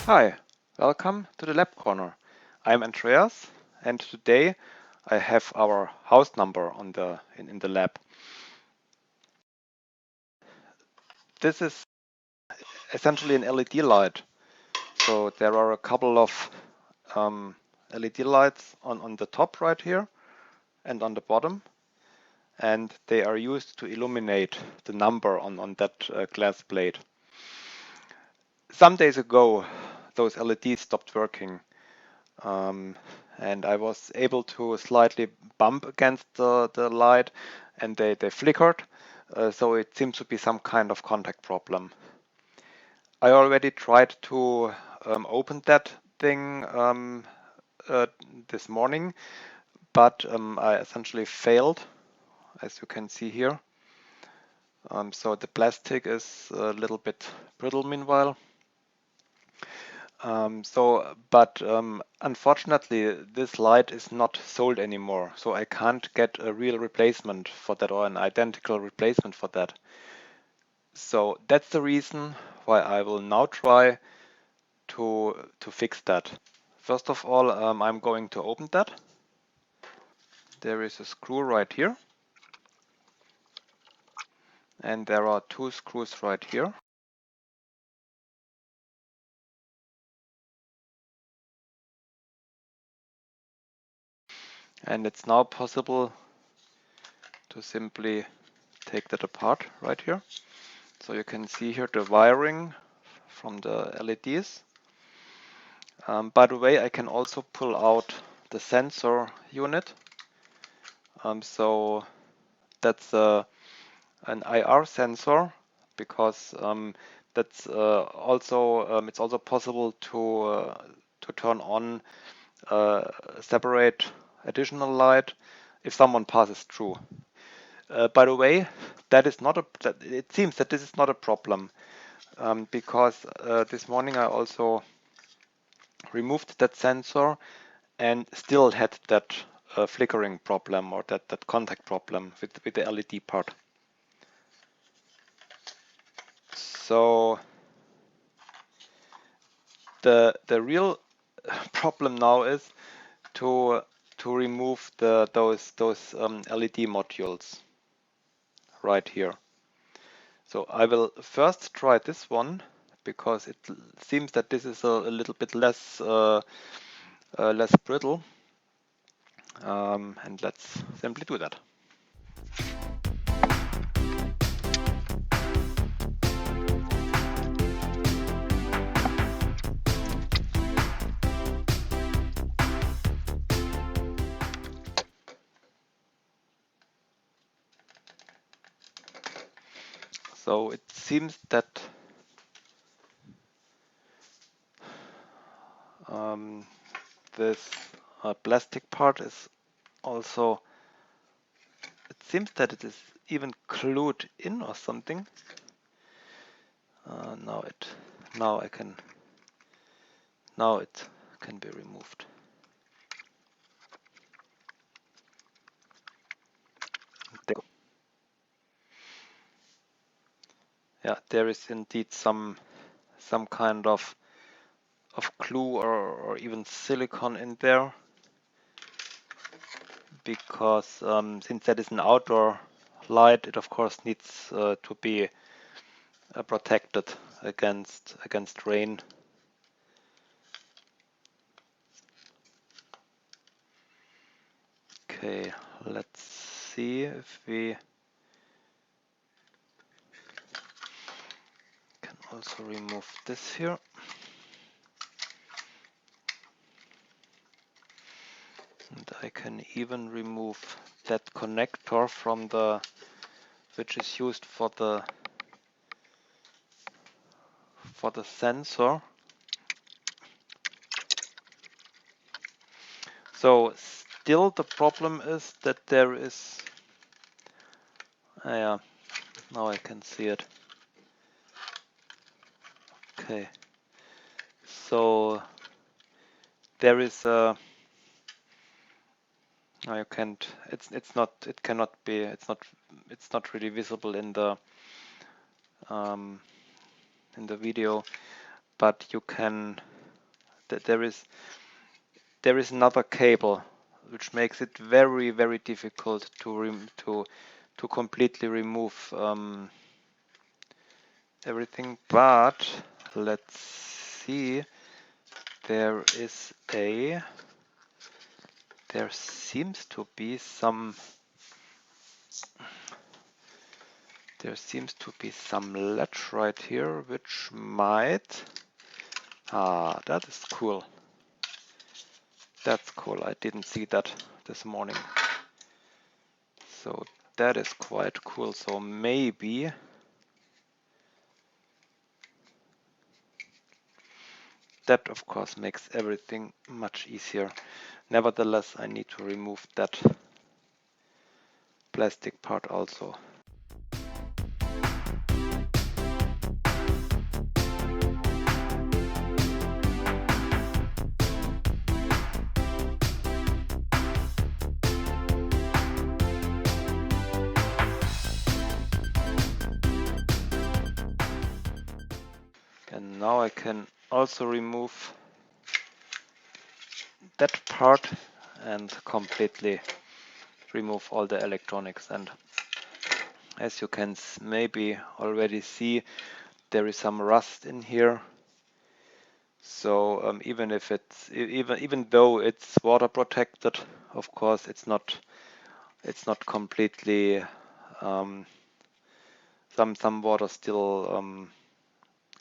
Hi, welcome to the LabCorner. I'm Andreas, and today I have our house number on in the lab. This is essentially an LED light. So there are a couple of LED lights on the top right here and on the bottom, and they are used to illuminate the number on that glass plate. Some days ago, those LEDs stopped working. And I was able to slightly bump against the light and they flickered. So it seems to be some kind of contact problem. I already tried to open that thing this morning, but I essentially failed, as you can see here. So the plastic is a little bit brittle meanwhile. But unfortunately, this light is not sold anymore, so I can't get a real replacement for that or an identical replacement for that. So that's the reason why I will now try to fix that. First of all, I'm going to open that. There is a screw right here, and there are two screws right here. And it's now possible to simply take that apart right here. So you can see here the wiring from the LEDs. By the way, I can also pull out the sensor unit. So that's an IR sensor because that's also it's also possible to turn on separate additional light if someone passes through. By the way, it seems that this is not a problem because this morning I also removed that sensor and still had that flickering problem or that contact problem with the LED part. So the real problem now is to remove those LED modules right here. So I will first try this one because it seems that this is a little bit less less brittle, and let's simply do that. So it seems that this plastic part is also, it seems that it is even glued in or something. Now it can be removed. There. Yeah, there is indeed some kind of glue or even silicone in there, because since that is an outdoor light, it of course needs to be protected against rain. Okay, let's see if we can also remove this here. And I can even remove that connector from which is used for the sensor. So still the problem is that there is, yeah, now I can see it. Okay, so there is a, no, you can't, it's not really visible in the video, but you can that there is another cable, which makes it very, very difficult to completely remove everything. But let's see. There seems to be some ledge right here, which might. That is cool. That's cool. I didn't see that this morning. So that is quite cool. So maybe that, of course, makes everything much easier. Nevertheless, I need to remove that plastic part also. And now I can also remove that part and completely remove all the electronics. And as you can maybe already see, there is some rust in here. So even if even though it's water protected, of course it's not completely. Some water still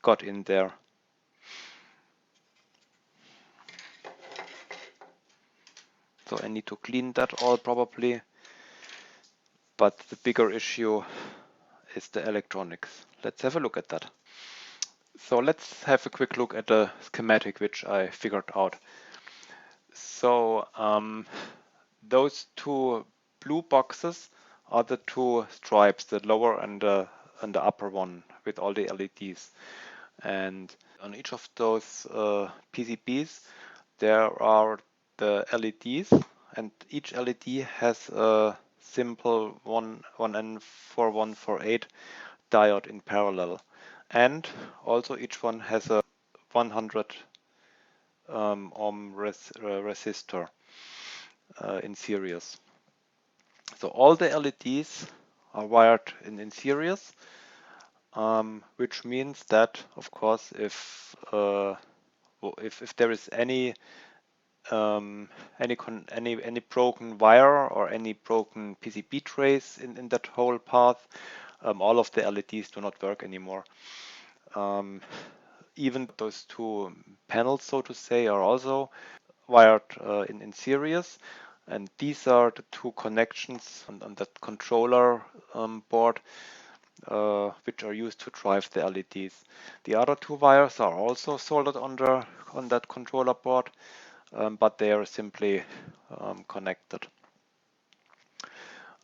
got in there. So I need to clean that all probably. But the bigger issue is the electronics. Let's have a look at that. So let's have a quick look at the schematic which I figured out. So those two blue boxes are the two stripes, the lower and the upper one with all the LEDs. And on each of those PCBs there are the LEDs, and each LED has a simple 1N4148 diode in parallel, and also each one has a 100 ohm resistor in series. So all the LEDs are wired in series, which means that, of course, if there is any broken wire or any broken PCB trace in that whole path, all of the LEDs do not work anymore. Even those two panels, so to say, are also wired in series, and these are the two connections on that controller board which are used to drive the LEDs. The other two wires are also soldered on that controller board, but they are simply connected.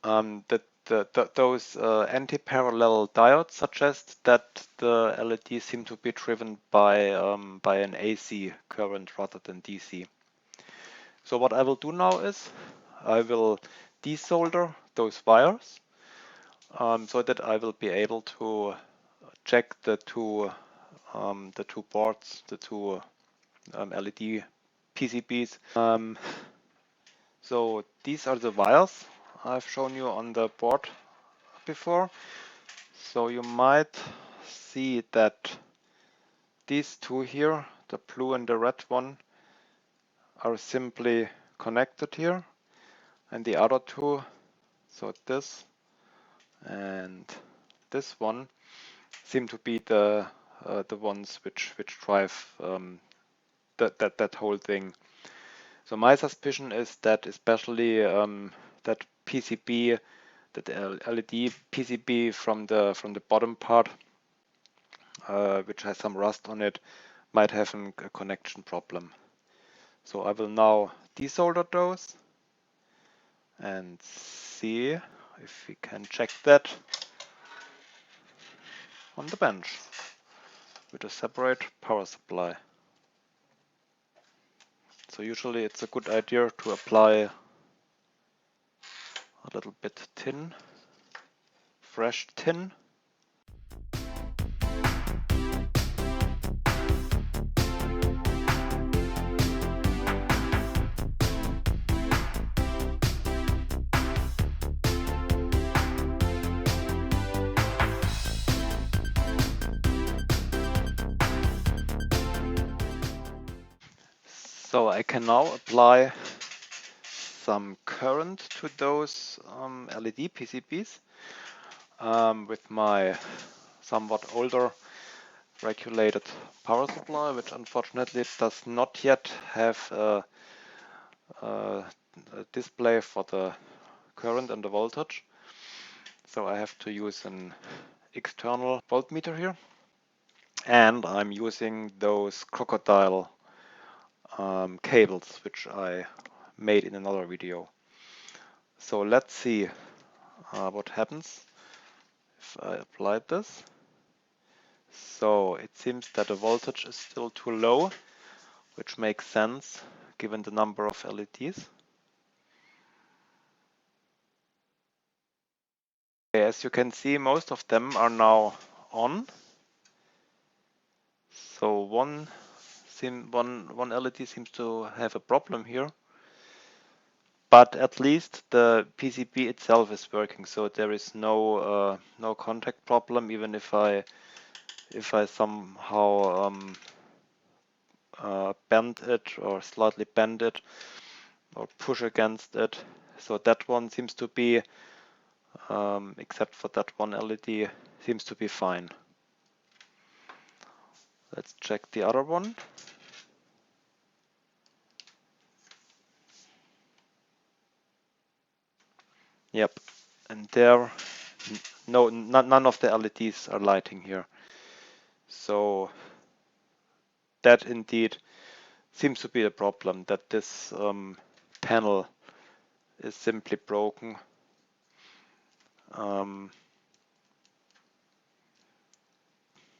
Those anti-parallel diodes suggest that the LEDs seem to be driven by an AC current rather than DC. So what I will do now is I will desolder those wires so that I will be able to check the two boards, the two LED PCBs. So these are the wires I've shown you on the board before. So you might see that these two here, the blue and the red one, are simply connected here, and the other two, so this and this one, seem to be the ones which drive that whole thing. So my suspicion is that especially that PCB, that LED PCB from the bottom part, which has some rust on it, might have a connection problem. So I will now desolder those and see if we can check that on the bench with a separate power supply. So usually it's a good idea to apply a little bit tin, fresh tin. So I can now apply some current to those LED PCBs with my somewhat older regulated power supply, which unfortunately does not yet have a display for the current and the voltage. So I have to use an external voltmeter here, and I'm using those crocodile cables, which I made in another video. So let's see what happens if I apply this. So it seems that the voltage is still too low, which makes sense given the number of LEDs. Okay, as you can see, most of them are now on. So one LED seems to have a problem here, but at least the PCB itself is working, so there is no contact problem, even if I somehow bend it or slightly bend it or push against it. So that one seems to be, except for that one LED, seems to be fine. Let's check the other one. Yep, and there, none of the LEDs are lighting here. So that indeed seems to be a problem, that this panel is simply broken.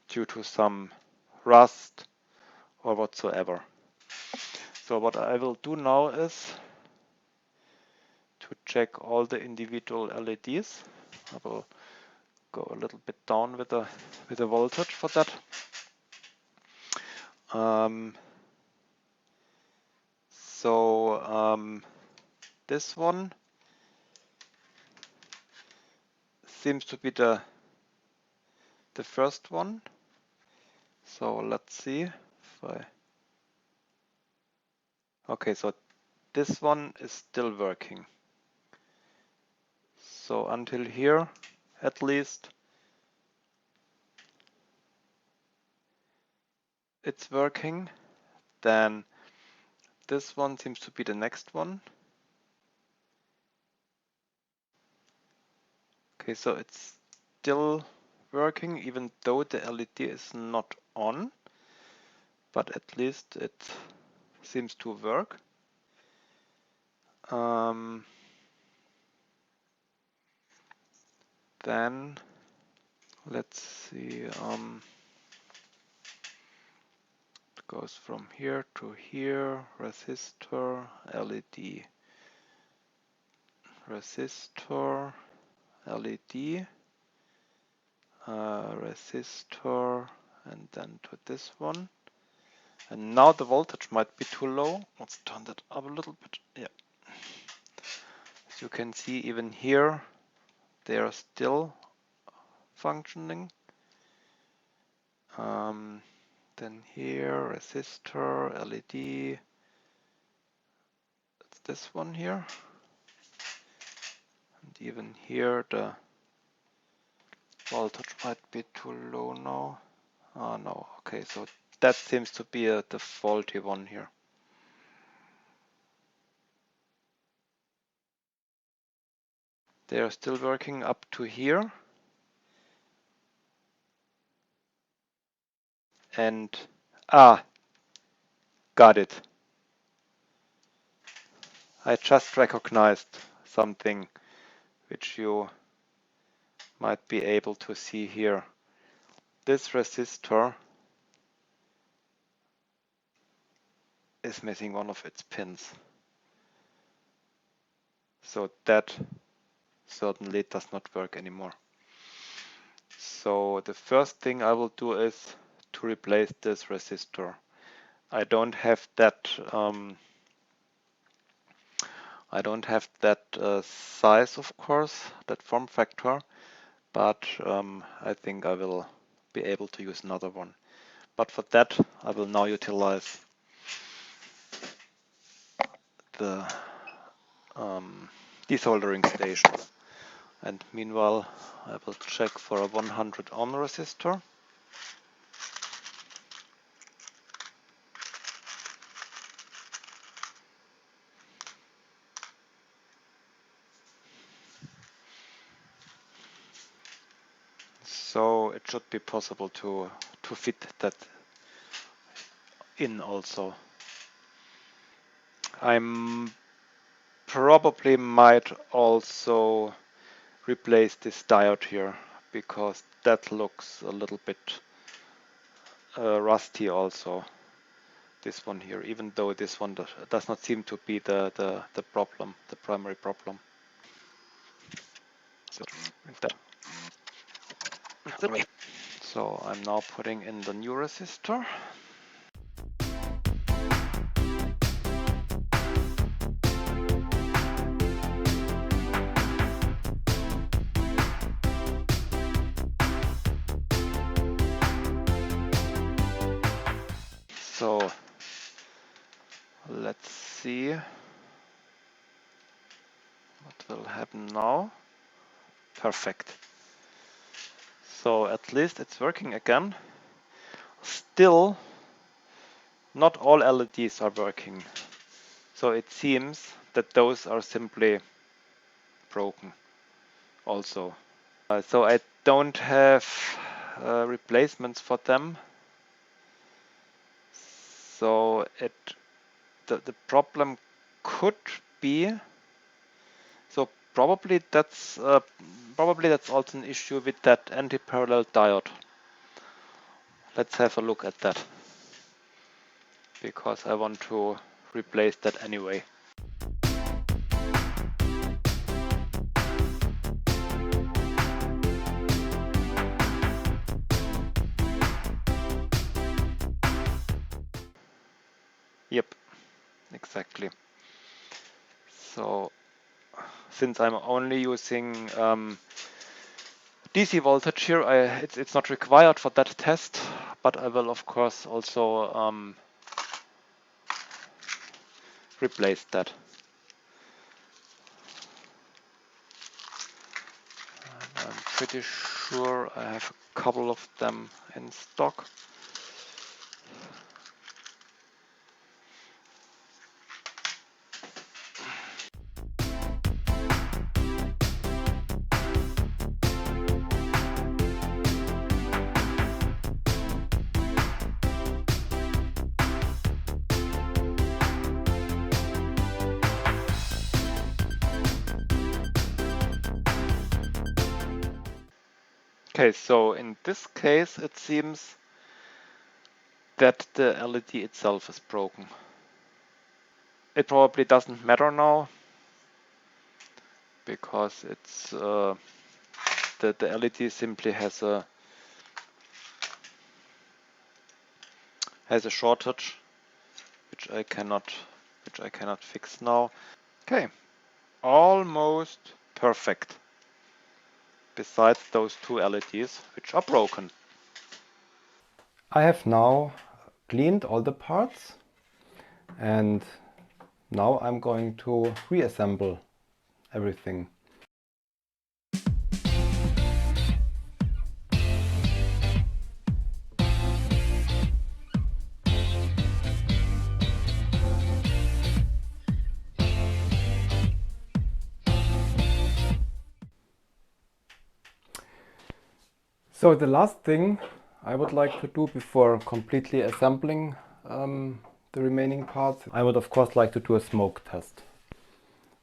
Due to some rust or whatsoever. So what I will do now is to check all the individual LEDs. I will go a little bit down with the voltage for that. This one seems to be the first one. So let's see if I... Okay, so this one is still working. So until here, at least, it's working. Then this one seems to be the next one. Okay, so it's still working even though the LED is not on, but at least it seems to work. Then let's see, it goes from here to here, resistor, LED, resistor, LED, resistor, and then to this one. And now the voltage might be too low. Let's turn that up a little bit. Yeah. As you can see, even here, they are still functioning. Then here, resistor, LED. It's this one here. And even here, the voltage might be too low now. Oh no, okay, so that seems to be the faulty one here. They are still working up to here. And, got it. I just recognized something which you might be able to see here. This resistor is missing one of its pins. So that certainly does not work anymore. So the first thing I will do is to replace this resistor. I don't have that size, of course, that form factor, but I think I will be able to use another one. But for that, I will now utilize the desoldering station. And meanwhile, I will check for a 100 ohm resistor. So it should be possible to fit that in also. I'm probably might also replace this diode here, because that looks a little bit rusty also, this one here, even though this one does not seem to be the problem, the primary problem. So I'm now putting in the new resistor. So let's see what will happen now. Perfect. So at least it's working again. Still, not all LEDs are working. So it seems that those are simply broken also. So I don't have replacements for them. So the problem could be, so probably that's also an issue with that anti-parallel diode. Let's have a look at that, because I want to replace that anyway. Yep, exactly. So since I'm only using DC voltage here, it's not required for that test, but I will of course also replace that. And I'm pretty sure I have a couple of them in stock. Okay, so in this case it seems that the LED itself is broken. It probably doesn't matter now, because it's the LED simply has a shortage, which I cannot fix now. Okay, almost perfect. Besides those two LEDs, which are broken. I have now cleaned all the parts, and now I'm going to reassemble everything. So the last thing I would like to do before completely assembling the remaining parts, I would of course like to do a smoke test.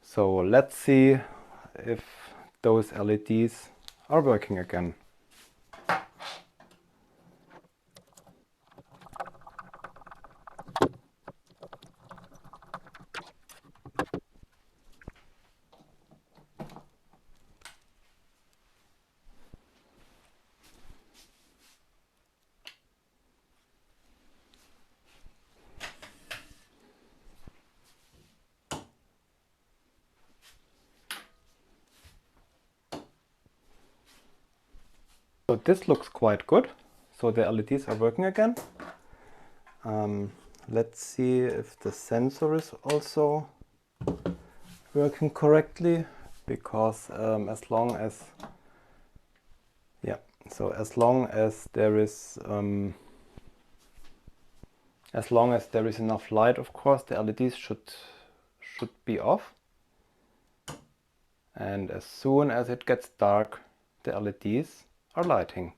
So let's see if those LEDs are working again. So this looks quite good. So the LEDs are working again. Let's see if the sensor is also working correctly, because as long as there is enough light, of course, the LEDs should be off. And as soon as it gets dark, the LEDs are lighting.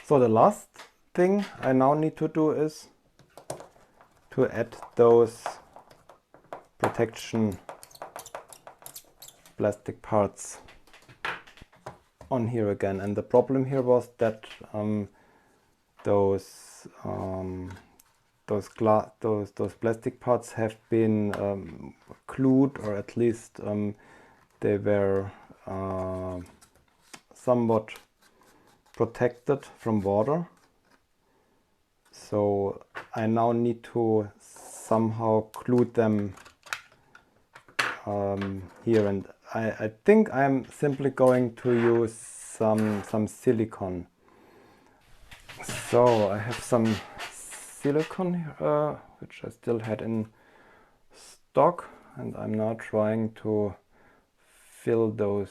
So the last thing I now need to do is to add those protection plastic parts on here again. And the problem here was that those plastic parts have been glued, or at least they were somewhat protected from water. So I now need to somehow glue them here, and I think I'm simply going to use some silicone. So I have some silicone here, which I still had in stock, and I'm now trying to fill those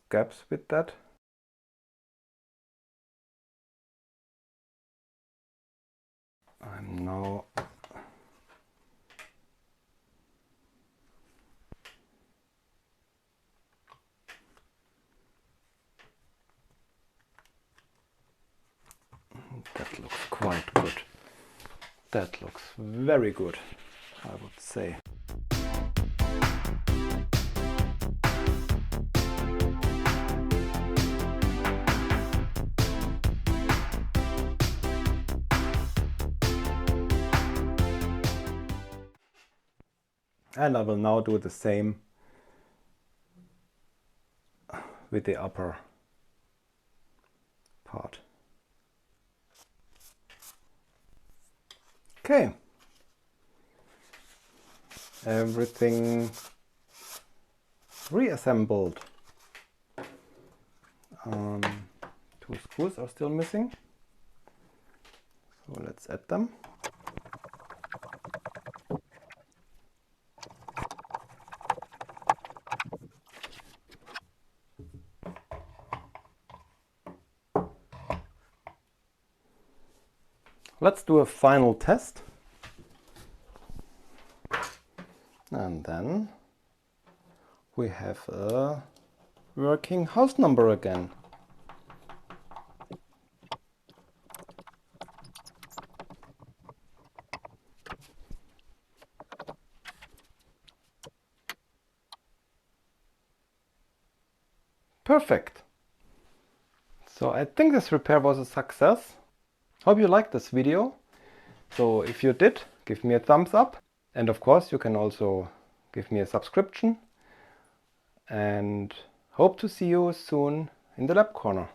gaps with that. I'm now that looks quite good. That looks very good, I would say. And I will now do the same with the upper part. Okay. Everything reassembled. 2 screws are still missing, so let's add them. Let's do a final test, and then we have a working house number again. Perfect. So I think this repair was a success. Hope you liked this video. So if you did, give me a thumbs up. And of course, you can also give me a subscription. And hope to see you soon in the LabCorner.